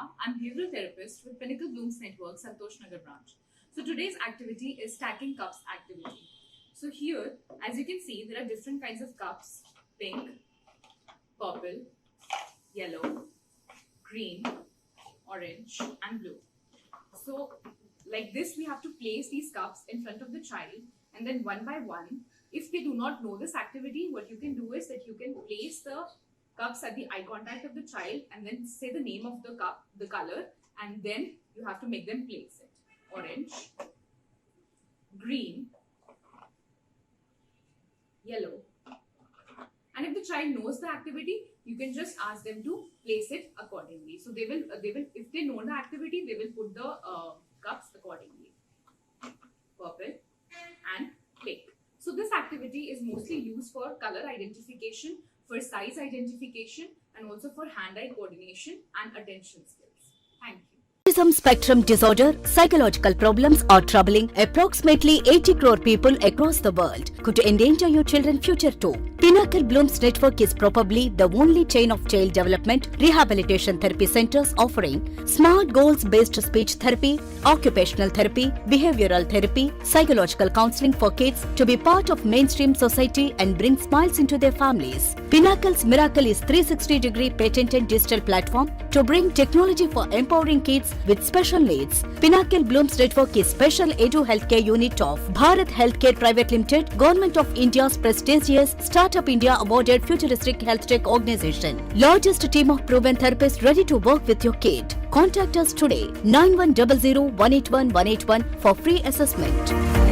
Shweta. I'm behavioral therapist with Pinnacle Blooms Network, Santosh Nagar branch. So today's activity is stacking cups activity. So here, as you can see, there are different kinds of cups: pink, purple, yellow, green, orange, and blue. So like this, we have to place these cups in front of the child, and then one by one, if they do not know this activity, what you can do is that you can place the cups at the eye contact of the child and then say the name of the cup, the color, and then you have to make them place it. Orange, green, yellow. And if the child knows the activity, you can just ask them to place it accordingly. So they will, if they know the activity, they will put the cups accordingly. Purple and pink. So this activity is mostly used for color identification, for size identification, and also for hand-eye coordination and attention skills. Thank you. Autism spectrum disorder, psychological problems are troubling approximately 80 crore people across the world. Could endanger your children's future too. Pinnacle Blooms Network is probably the only chain of child development rehabilitation therapy centers offering smart goals-based speech therapy, occupational therapy, behavioral therapy, psychological counseling for kids to be part of mainstream society and bring smiles into their families. Pinnacle's Mirracle is 360-degree patented digital platform to bring technology for empowering kids with special needs. Pinnacle Blooms Network is special edu healthcare unit of Bharat Healthcare Private Limited, Government of India's prestigious Startup India awarded futuristic health tech organization. Largest team of proven therapists ready to work with your kid. Contact us today 9100 181 181 for free assessment.